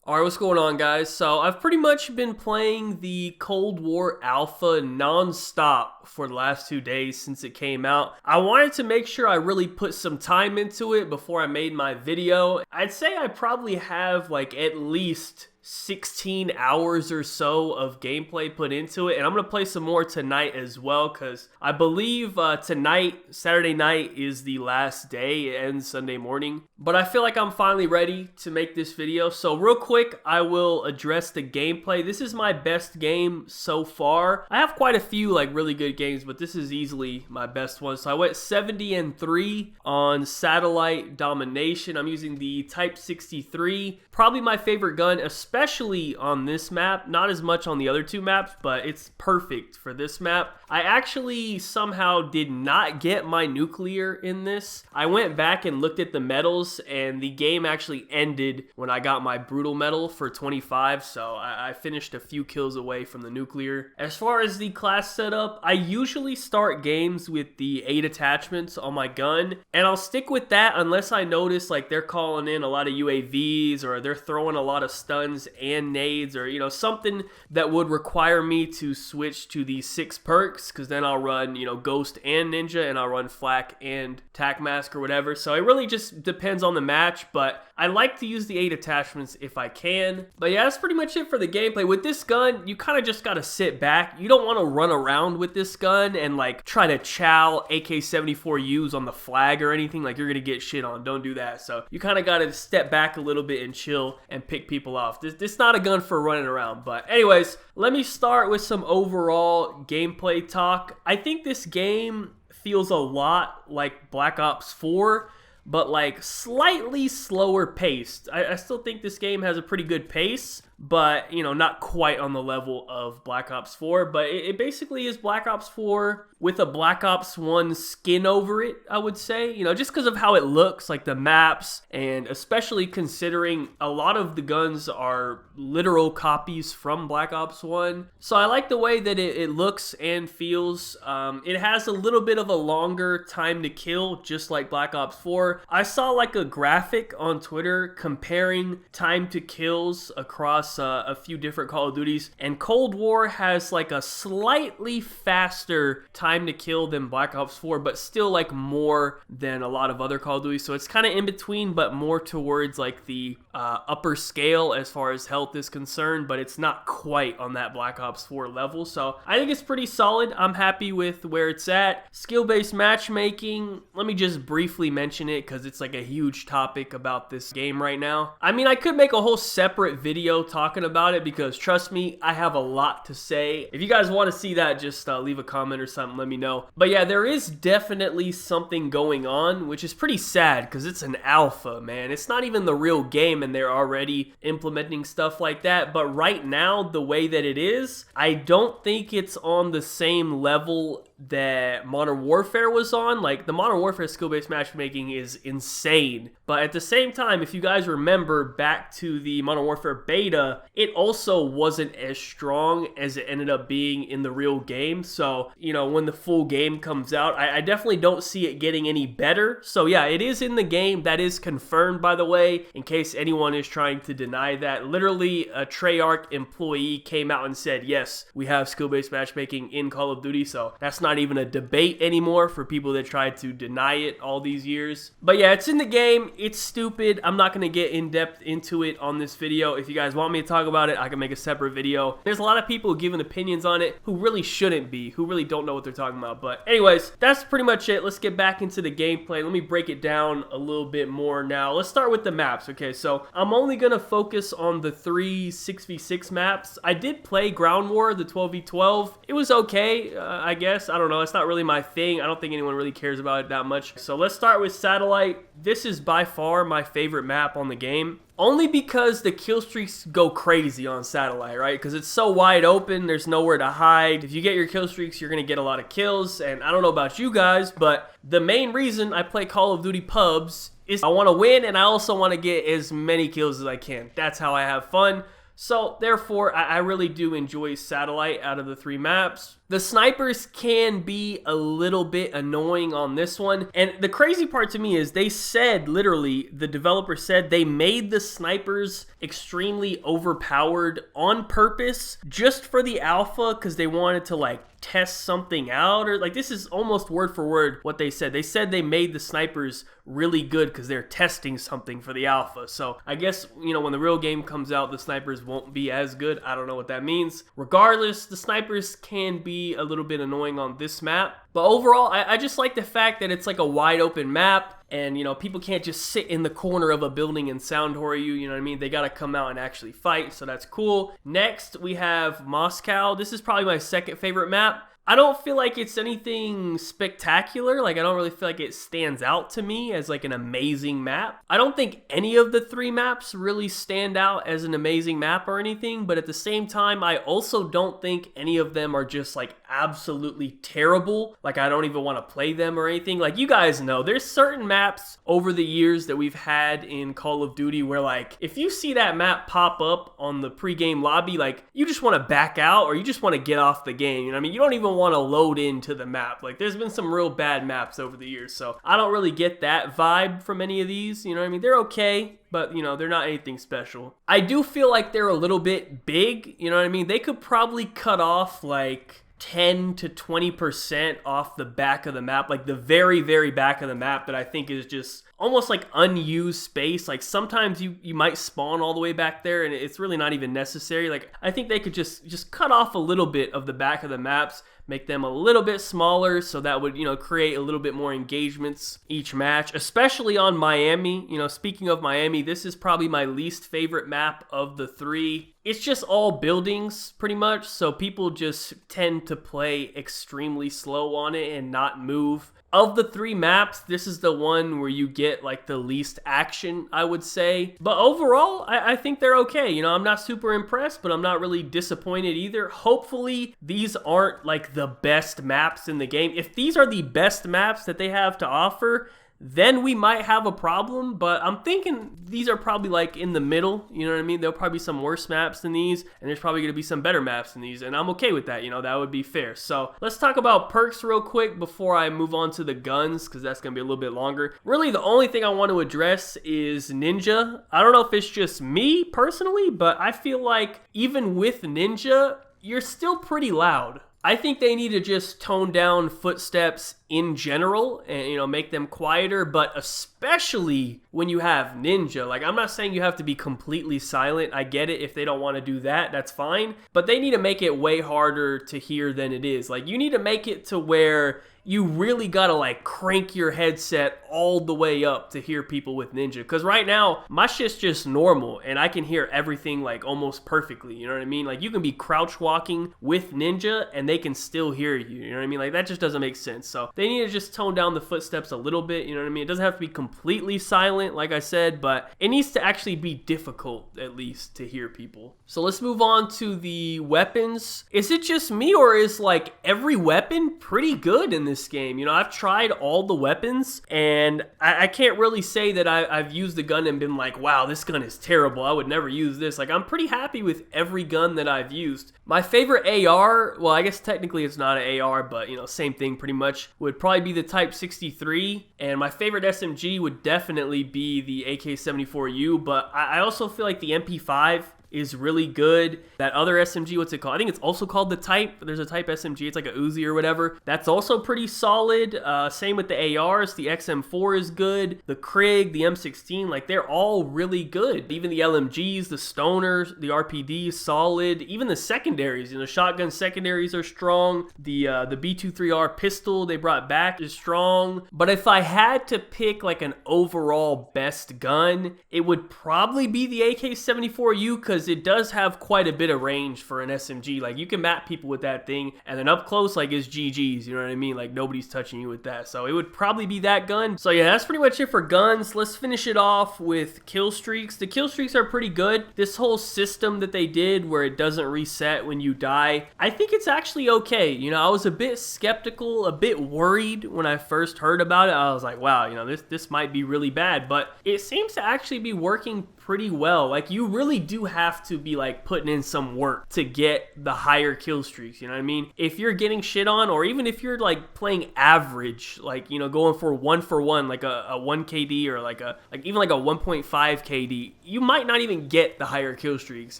Alright, what's going on, guys? So I've pretty much been playing the Cold War Alpha non-stop for the last 2 days since it came out. I wanted to make sure I really put some time into it before I made my video. I'd say I probably have like at least 16 hours or so of gameplay put into it, and I'm gonna play some more tonight as well, because I believe tonight, Saturday night, is the last day. It ends Sunday morning, but I feel like I'm finally ready to make this video. So real quick, I will address the gameplay. This is my best game so far. I have quite a few like really good games, but this is easily my best one. So I went 70-3 on satellite domination. I'm using the Type 63, probably my favorite gun, especially on this map. Not as much on the other two maps, but it's perfect for this map. I actually somehow did not get my nuclear in this. I went back and looked at the medals, and the game actually ended when I got my brutal medal for 25, so I finished a few kills away from the nuclear. As far as the class setup, I usually start games with the 8 attachments on my gun, and I'll stick with that unless I notice like they're calling in a lot of UAVs, or they're throwing a lot of stuns and nades, or something that would require me to switch to the 6 perks, because then I'll run Ghost and Ninja, and I'll run Flak and Tac Mask or whatever. So it really just depends on the match, but I like to use the 8 attachments if I can. But yeah, that's pretty much it for the gameplay. With this gun, you kind of just gotta sit back. You don't want to run around with this gun and like try to chow AK-74Us on the flag or anything. Like, you're gonna get shit on. Don't do that. So you kind of gotta step back a little bit and chill and pick people off. This is not a gun for running around. But anyways, let me start with some overall gameplay talk. I think this game feels a lot like Black Ops 4, but like slightly slower paced. I still think this game has a pretty good pace, but not quite on the level of Black Ops 4. But it basically is Black Ops 4 with a Black Ops 1 skin over it, I would say. Just because of how it looks, like the maps, and especially considering a lot of the guns are literal copies from Black Ops 1. So I like the way that it looks and feels. It has a little bit of a longer time to kill, just like Black Ops 4. I saw like a graphic on Twitter comparing time to kills across a few different Call of Duties, and Cold War has like a slightly faster time to kill than Black Ops 4, but still like more than a lot of other Call of Duty. So it's kind of in between, but more towards like the upper scale as far as health is concerned, but it's not quite on that Black Ops 4 level. So I think it's pretty solid. I'm happy with where it's at. Skill-based matchmaking, let me just briefly mention it because it's like a huge topic about this game right now. I mean, I could make a whole separate video talking about it, because trust me, I have a lot to say. If you guys want to see that, just leave a comment or something, let me know. But yeah, there is definitely something going on, which is pretty sad because it's an alpha, man. It's not even the real game, and they're already implementing stuff like that. But right now, the way that it is, I don't think it's on the same level that Modern Warfare was on. Like, the Modern Warfare skill-based matchmaking is insane, but at the same time, if you guys remember back to the Modern Warfare beta, it also wasn't as strong as it ended up being in the real game. So when the full game comes out, I definitely don't see it getting any better. So yeah, it is in the game. That is confirmed, by the way, in case anyone is trying to deny that. Literally, a Treyarch employee came out and said, yes, we have skill-based matchmaking in Call of Duty. So that's not even a debate anymore for people that tried to deny it all these years. But yeah, it's in the game. It's stupid. I'm not going to get in depth into it on this video. If you guys want me to talk about it, I can make a separate video. There's a lot of people giving opinions on it who really shouldn't be, who really don't know what they're talking about. But anyways, that's pretty much it. Let's get back into the gameplay. Let me break it down a little bit more now. Let's start with the maps. Okay, so I'm only going to focus on the 3 6v6 maps. I did play Ground War, the 12v12. It was okay, I guess. I don't know. It's not really my thing. I don't think anyone really cares about it that much. So let's start with Satellite. This is by far my favorite map on the game. Only because the killstreaks go crazy on Satellite, right? Because it's so wide open, there's nowhere to hide. If you get your killstreaks, you're going to get a lot of kills. And I don't know about you guys, but the main reason I play Call of Duty pubs is I want to win, and I also want to get as many kills as I can. That's how I have fun. So therefore, I really do enjoy Satellite out of the 3 maps. The snipers can be a little bit annoying on this one. And the crazy part to me is they said, literally, the developer said they made the snipers extremely overpowered on purpose just for the alpha because they wanted to like test something out, or like this is almost word for word what they said. They said they made the snipers really good because they're testing something for the alpha. So I guess, you know, when the real game comes out, the snipers won't be as good. I don't know what that means. Regardless, the snipers can be a little bit annoying on this map. But overall, I just like the fact that it's like a wide open map and, you know, people can't just sit in the corner of a building and sound whore you, you know what I mean? They got to come out and actually fight, so that's cool. Next, we have Moscow. This is probably my second favorite map. I don't feel like it's anything spectacular. Like, I don't really feel like it stands out to me as like an amazing map. I don't think any of the 3 maps really stand out as an amazing map or anything, but at the same time, I also don't think any of them are just like absolutely terrible. Like, I don't even want to play them or anything. Like, you guys know, there's certain maps over the years that we've had in Call of Duty where like, if you see that map pop up on the pregame lobby, like, you just want to back out or you just want to get off the game. You know what I mean? You don't even want to load into the map. Like, there's been some real bad maps over the years, so I don't really get that vibe from any of these. You know what I mean? They're okay, but, you know, they're not anything special. I do feel like they're a little bit big, you know what I mean? They could probably cut off like 10 to 20% off the back of the map, like the very, very back of the map that I think is just almost like unused space. Like, sometimes you might spawn all the way back there and it's really not even necessary. Like, I think they could just cut off a little bit of the back of the maps, make them a little bit smaller, so that would, you know, create a little bit more engagements each match, especially on Miami. You know, speaking of Miami, this is probably my least favorite map of the 3. It's just all buildings pretty much, so people just tend to play extremely slow on it and not move. Of the 3 maps, this is the one where you get like the least action, I would say. But overall, I think they're okay. You know, I'm not super impressed, but I'm not really disappointed either. Hopefully, these aren't like the best maps in the game. If these are the best maps that they have to offer, then we might have a problem, but I'm thinking these are probably like in the middle, you know what I mean? There'll probably be some worse maps than these, and there's probably gonna be some better maps than these, and I'm okay with that, you know, that would be fair. So let's talk about perks real quick before I move on to the guns, because that's gonna be a little bit longer. Really, the only thing I want to address is Ninja. I don't know if it's just me personally, but I feel like even with Ninja, you're still pretty loud. I think they need to just tone down footsteps in general and, you know, make them quieter, but especially when you have Ninja. Like, I'm not saying you have to be completely silent. I get it. If they don't want to do that, that's fine. But they need to make it way harder to hear than it is. Like, you need to make it to where you really gotta like crank your headset all the way up to hear people with Ninja. Because right now, my shit's just normal and I can hear everything like almost perfectly. You know what I mean? Like, you can be crouch walking with Ninja and they can still hear you. You know what I mean? Like, that just doesn't make sense. So they need to just tone down the footsteps a little bit. You know what I mean? It doesn't have to be completely silent, like I said, but it needs to actually be difficult at least to hear people. So let's move on to the weapons. Is it just me, or is like every weapon pretty good in this game? You know, I've tried all the weapons and I can't really say that I've used the gun and been like, wow, this gun is terrible, I would never use this. Like, I'm pretty happy with every gun that I've used. My favorite AR, well, I guess technically it's not an AR, but, you know, same thing pretty much, would probably be the Type 63. And my favorite SMG would definitely be the AK-74U, but I also feel like the MP5 is really good. That other SMG, what's it called? I think it's also called the Type. There's a Type SMG. It's like a Uzi or whatever. That's also pretty solid. Same with the ARs. The XM4 is good. The Krig, the M16, like, they're all really good. Even the LMGs, the Stoners, the RPDs, solid. Even the secondaries, you know, shotgun secondaries are strong. The B23R pistol they brought back is strong. But if I had to pick like an overall best gun, it would probably be the AK-74U, because it does have quite a bit of range for an SMG. Like, you can map people with that thing, and then up close, like, it's GG's, you know what I mean? Like, nobody's touching you with that. So it would probably be that gun. So yeah, that's pretty much it for guns. Let's finish it off with kill streaks. The kill streaks are pretty good. This whole system that they did where it doesn't reset when you die, I think it's actually okay. You know, I was a bit skeptical, a bit worried when I first heard about it. I was like, wow, you know, this might be really bad, but it seems to actually be working pretty well. Like, you really do have to be like putting in some work to get the higher kill streaks, you know what I mean? If you're getting shit on, or even if you're like playing average, like, you know, going for 1 like a 1 KD, or like even like a 1.5 KD, you might not even get the higher kill streaks.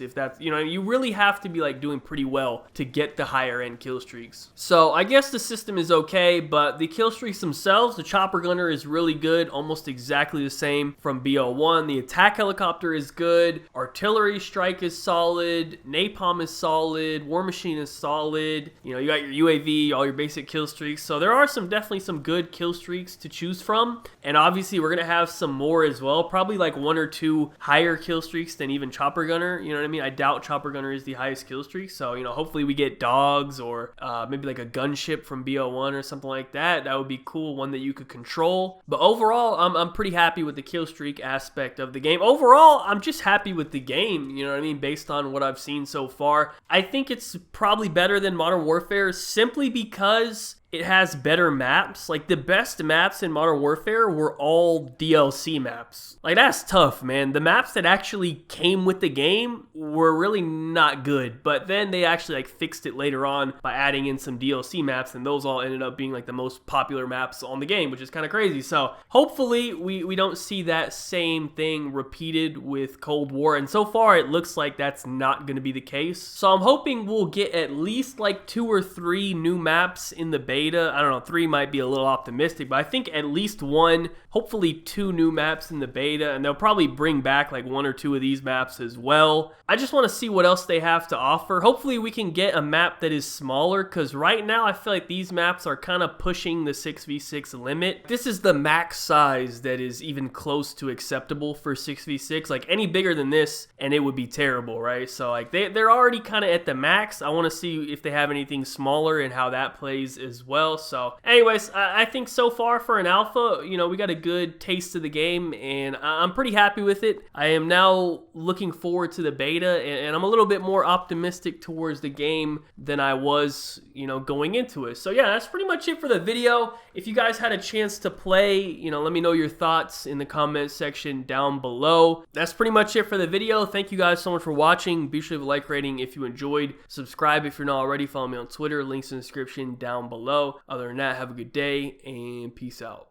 If that's, you know, you really have to be like doing pretty well to get the higher end kill streaks. So I guess the system is okay, but the kill streaks themselves, the chopper gunner is really good, almost exactly the same from BO1. The attack helicopter is good, artillery strike is solid, napalm is solid, war machine is solid, you know, you got your UAV, all your basic kill streaks. So there are definitely some good kill streaks to choose from, and obviously we're gonna have some more as well, probably like 1 or 2 higher kill streaks than even chopper gunner, you know what I mean? I doubt chopper gunner is the highest kill streak, so, you know, hopefully we get dogs, or maybe like a gunship from BO1 or something like that. That would be cool, one that you could control. But overall, I'm pretty happy with the kill streak aspect of the game. Overall, I'm just happy with the game, you know what I mean, based on what I've seen so far. I think it's probably better than Modern Warfare, simply because it has better maps. Like, the best maps in Modern Warfare were all DLC maps. Like, that's tough, man. The maps that actually came with the game were really not good, but then they actually like fixed it later on by adding in some DLC maps, and those all ended up being like the most popular maps on the game, which is kind of crazy. So hopefully we don't see that same thing repeated with Cold War, and so far it looks like that's not going to be the case. So I'm hoping we'll get at least like 2 or 3 new maps in the beta. I don't know, 3 might be a little optimistic, but I think at least 1, hopefully 2 new maps in the beta, and they'll probably bring back like 1 or 2 of these maps as well. I just want to see what else they have to offer. Hopefully we can get a map that is smaller, because right now I feel like these maps are kind of pushing the 6v6 limit. This is the max size that is even close to acceptable for 6v6. Like, any bigger than this and it would be terrible, right? So like they're already kind of at the max. I want to see if they have anything smaller and how that plays as well. So anyways, I think so far for an alpha, you know, we got a good taste of the game, and I'm pretty happy with it. I am now looking forward to the beta, and I'm a little bit more optimistic towards the game than I was, you know, going into it. So yeah, that's pretty much it for the video. If you guys had a chance to play, you know, let me know your thoughts in the comment section down below. That's pretty much it for the video. Thank you guys so much for watching. Be sure to leave a like rating if you enjoyed. Subscribe if you're not already. Follow me on Twitter. Links in the description down below. Other than that, have a good day and peace out.